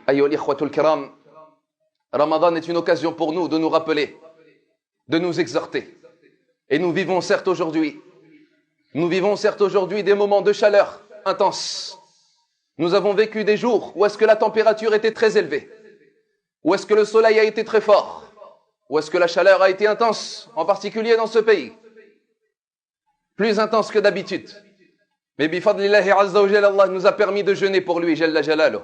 Ayyuhal ikhwatul kiram, Ramadan est une occasion pour nous de nous rappeler, de nous exhorter. Et nous vivons certes aujourd'hui des moments de chaleur intense. Nous avons vécu des jours où est-ce que la température était très élevée, où est-ce que le soleil a été très fort, où est-ce que la chaleur a été intense, en particulier dans ce pays. Plus intense que d'habitude. Mais bifadlillahi azza wa jalla, Allah nous a permis de jeûner pour lui, jalla jalaluh.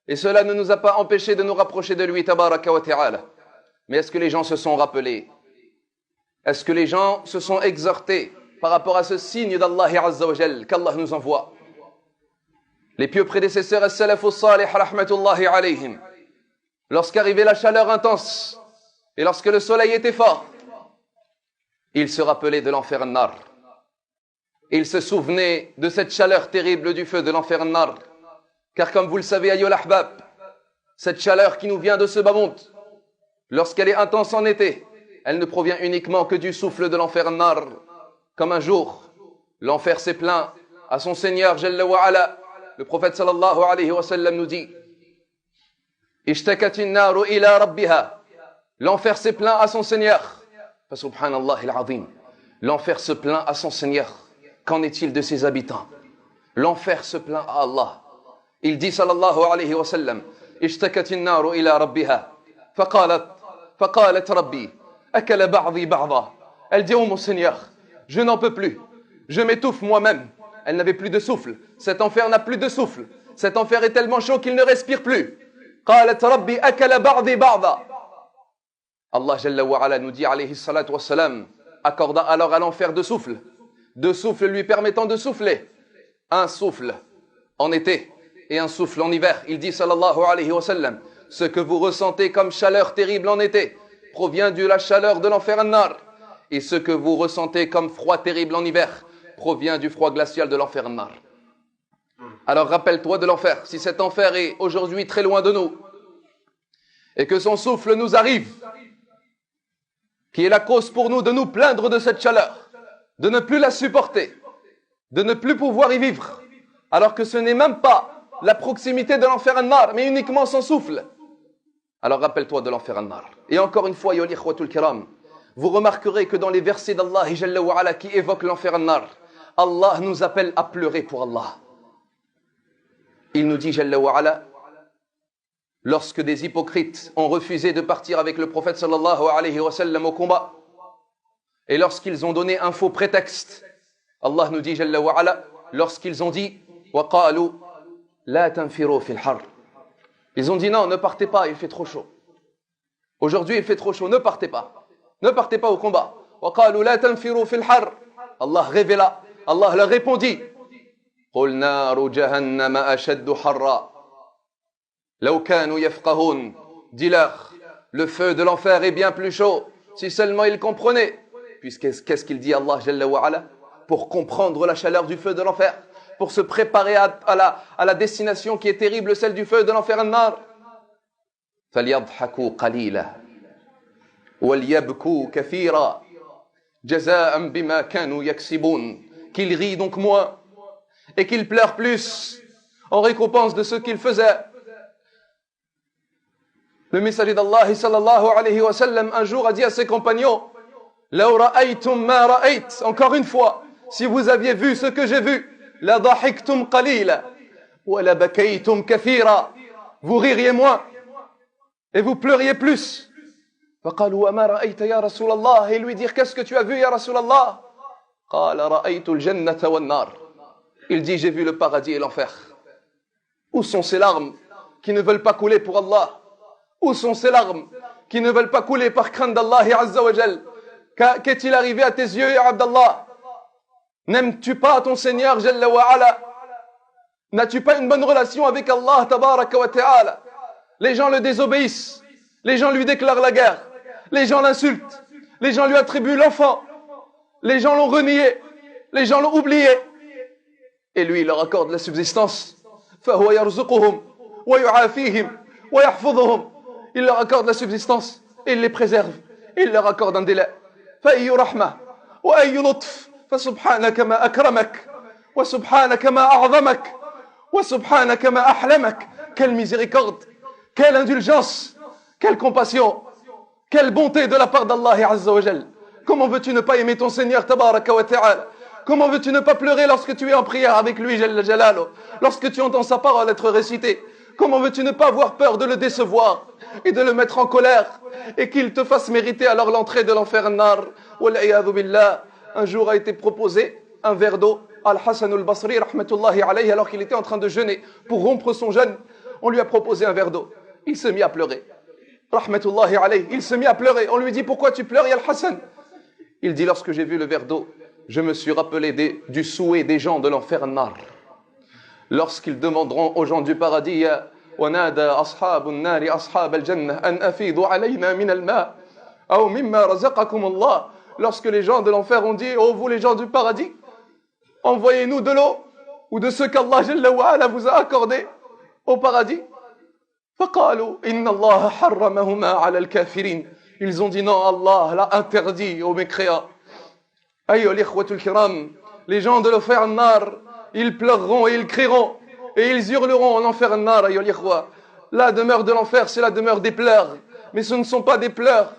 Et cela ne nous a pas empêché de nous rapprocher de lui, tabaraka wa ta'ala. Mais est-ce que les gens se sont rappelés? Est-ce que les gens se sont exhortés par rapport à ce signe d'Allah azza wa jalla qu'Allah nous envoie? Les pieux prédécesseurs, as-salafu salih, rahmatullahi alayhim, lorsqu'arrivait la chaleur intense et lorsque le soleil était fort, ils se rappelaient de l'enfer nar. Ils se souvenaient de cette chaleur terrible du feu de l'enfer nar. Car comme vous le savez, ayyuhal ahbab, cette chaleur qui nous vient de ce bas monde, lorsqu'elle est intense en été, elle ne provient uniquement que du souffle de l'enfer nar. Comme un jour, l'enfer s'est plaint à son Seigneur, Jalla wa ala. Le prophète sallallahu alayhi wa sallam nous dit, Ishtakatin naru ila rabbiha. L'enfer s'est plaint à son Seigneur. Fa subhanallah al-azim. L'enfer se plaint à son Seigneur. Qu'en est-il de ses habitants? L'enfer se plaint à Allah. Il dit sallallahu alayhi wa sallam, Ishtakatin naru ila rabbiha. Faqalat rabbi, akala ba'di ba'da. Elle dit, oh mon Seigneur, je n'en peux plus. Je m'étouffe moi-même. Elle n'avait plus de souffle. Cet enfer n'a plus de souffle. Cet enfer est tellement chaud qu'il ne respire plus. Qalat rabbi akala ba'di ba'da. Allah Jalla wa ala nous dit, alayhi salatu wa salam, accorda alors à l'enfer deux souffles lui permettant de souffler. Un souffle en été et un souffle en hiver. Il dit sallallahu alayhi wa sallam, ce que vous ressentez comme chaleur terrible en été provient de la chaleur de l'enfer an-nar, et ce que vous ressentez comme froid terrible en hiver provient du froid glacial de l'enfer an-nar. Alors rappelle-toi de l'enfer. Si cet enfer est aujourd'hui très loin de nous et que son souffle nous arrive, qui est la cause pour nous de nous plaindre de cette chaleur, de ne plus la supporter, de ne plus pouvoir y vivre, alors que ce n'est même pas la proximité de l'enfer an-nar, mais uniquement son souffle. Alors rappelle-toi de l'enfer an-nar. Et encore une fois, ya ikhwatul kiram, vous remarquerez que dans les versets d'Allah Jalla wa ala qui évoquent l'enfer an-nar, Allah nous appelle à pleurer pour Allah. Il nous dit Jalla wa ala, lorsque des hypocrites ont refusé de partir avec le prophète sallallahu alayhi wa sallam au combat, et lorsqu'ils ont donné un faux prétexte, Allah nous dit Jalla wa ala, lorsqu'ils ont dit wa qalu la tanfiru fil har. Ils ont dit non, ne partez pas, il fait trop chaud. Aujourd'hui, il fait trop chaud, ne partez pas. Ne partez pas au combat. Wa qalu la tanfiru fil har. Allah révéla, Allah leur répondit Qul naru jahannama ashaddu harra. Law kanu yafqahun. Dis-leur, le feu de l'enfer est bien plus chaud, si seulement ils comprenaient. Qu'est-ce qu'il dit Allah Jalla wa ala? Pour comprendre la chaleur du feu de l'enfer, pour se préparer à la destination qui est terrible, celle du feu de l'enfer an-nar. فَلْيَضْحَكُوا قَلِيلًا وَلْيَبْكُوا كَثِيرًا جَزَاءً بِمَا كَانُوا يَكْسِبُونَ. Qu'ils rient donc moins et qu'ils pleurent plus en récompense de ce qu'ils faisaient. Le messager d'Allah sallallahu alayhi wa sallam un jour a dit à ses compagnons, لَوْ رَأَيْتُمْ مَا رَأَيْتُ. Encore une fois, si vous aviez vu ce que j'ai vu, لَضَحِكْتُمْ قَلِيلًا وَلَبَكَيْتُمْ كَثِيرًا. Vous ririez moins et vous pleuriez plus. فَقَالُوا وَمَا رَأَيْتَ يَا رَسُولَ اللَّهِ. Et lui dire, qu'est-ce que tu as vu, ya Rasulallah? قَالَ رَأَيْتُ الْجَنَّةَ وَالنَّارِ. Il dit, j'ai vu le paradis et l'enfer. Où sont ces larmes qui ne veulent pas couler pour Allah? Où sont ces larmes qui ne veulent pas couler par crainte d'Allah Azza wa Jal? Qu'est-il arrivé à tes yeux, ya Abdallah? N'aimes-tu pas ton Seigneur Jalla wa ala? N'as-tu pas une bonne relation avec Allah tabaraka wa ta'ala? Les gens le désobéissent, les gens lui déclarent la guerre, les gens l'insultent, les gens lui attribuent l'enfant, les gens l'ont renié, les gens l'ont oublié, et lui il leur accorde la subsistance. فَهُوَ يَرْزُقُهُمْ وَيُعَافِيهِمْ وَيَحْفُظُهُمْ. Il leur accorde la subsistance, et il les préserve, et il leur accorde un délai. فَأَيُّ رَحْمَةٍ وَأَيُّ لُطْفٍ فَسُبْحَانَكَ مَا أَكْرَمَكَ وَسُبْحَانَكَ مَا أَعْظَمَكَ وَسُبْحَانَكَ مَا أَحْلَمَكَ. Quelle miséricorde, Quelle indulgence, quelle compassion, quelle bonté de la part d'Allah Azza wa Jal. Comment veux-tu ne pas aimer ton Seigneur Tabaraka wa Ta'ala? Comment veux-tu ne pas pleurer lorsque tu es en prière avec lui, Jalla Jalalo, lorsque tu entends sa parole être récitée? Comment veux-tu ne pas avoir peur de le décevoir et de le mettre en colère et qu'il te fasse mériter alors l'entrée de l'enfer nar? Wal'iyadhu billah. Un jour a été proposé un verre d'eau à Al-Hassan al-Basri, rahmatullahi alayhi, alors qu'il était en train de jeûner pour rompre son jeûne. On lui a proposé un verre d'eau. Il se mit à pleurer. Rahmatullahi alayhi. Il se mit à pleurer. On lui dit, pourquoi tu pleures, ya Al-Hassan? Il dit, lorsque j'ai vu le verre d'eau, je me suis rappelé du souhait des gens de l'enfer nar. Lorsqu'ils demanderont aux gens du paradis, وَنَادَى أَصْحَابُ النَّارِ أَصْحَابَ الْجَنَّةِ أَنْ أَفِيضُوا عَلَيْنَا مِنَ الْمَاءِ أَوْ مِمَّا رَزَقَكُمُ اللَّهُ. Lorsque les gens de l'enfer ont dit, oh vous les gens du paradis, envoyez-nous de l'eau ou de ce qu'Allah Jalla wa Ala vous a accordé au paradis. فَقَالُوا إِنَّ اللَّهَ حَرَّمَهُمَا عَلَى الْكَافِرِينَ. Ils ont dit non, Allah l'a interdit aux mécréants. Ayyuha al-ikhwatul kiram, les gens de l'enfer nar, ils pleureront et ils crieront et ils hurleront en enfer nar. Ayyuha al-ikhwa, la demeure de l'enfer, c'est la demeure des pleurs, mais ce ne sont pas des pleurs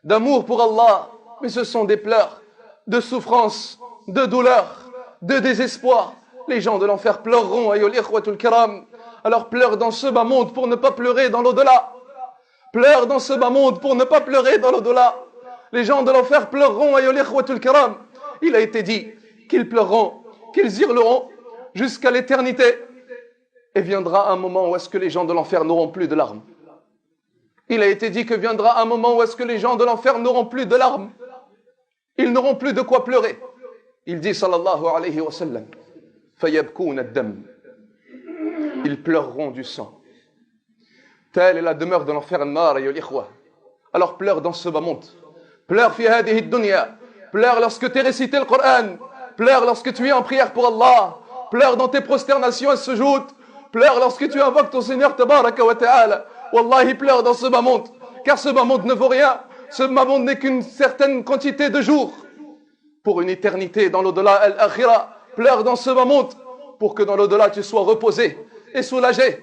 d'amour pour Allah, mais ce sont des pleurs de souffrance, de douleur, de désespoir. Les gens de l'enfer pleureront, ayyuha al-ikhwatul kiram. Alors pleure dans ce bas monde pour ne pas pleurer dans l'au-delà. Pleure dans ce bas monde pour ne pas pleurer dans l'au-delà. Les gens de l'enfer pleureront, ayyuha al-ikhwatul kiram. Il a été dit qu'ils pleureront, qu'ils hurleront jusqu'à l'éternité. Et viendra un moment où est-ce que les gens de l'enfer n'auront plus de larmes. Il a été dit que viendra un moment où est-ce que les gens de l'enfer n'auront plus de larmes. Ils n'auront plus de quoi pleurer. Il dit sallallahu alayhi wa sallam, fayabkoun ad-dam. Ils pleureront du sang. Telle est la demeure de l'enfer nar, ayyuha al-ikhwa. Alors pleure dans ce bas monde. Pleure fi hadihi dunya. Pleure lorsque tu récites le Coran. Pleure lorsque tu es en prière pour Allah. Pleure dans tes prosternations et sujoud. Pleure lorsque tu invoques ton Seigneur Tabaraka wa Ta'ala. Wallahi, pleure dans ce bas monde. Car ce bas monde ne vaut rien. Ce bas monde n'est qu'une certaine quantité de jours. Pour une éternité dans l'au-delà, al-akhira. Pleure dans ce bas monde. Pour que dans l'au-delà tu sois reposé et soulagé.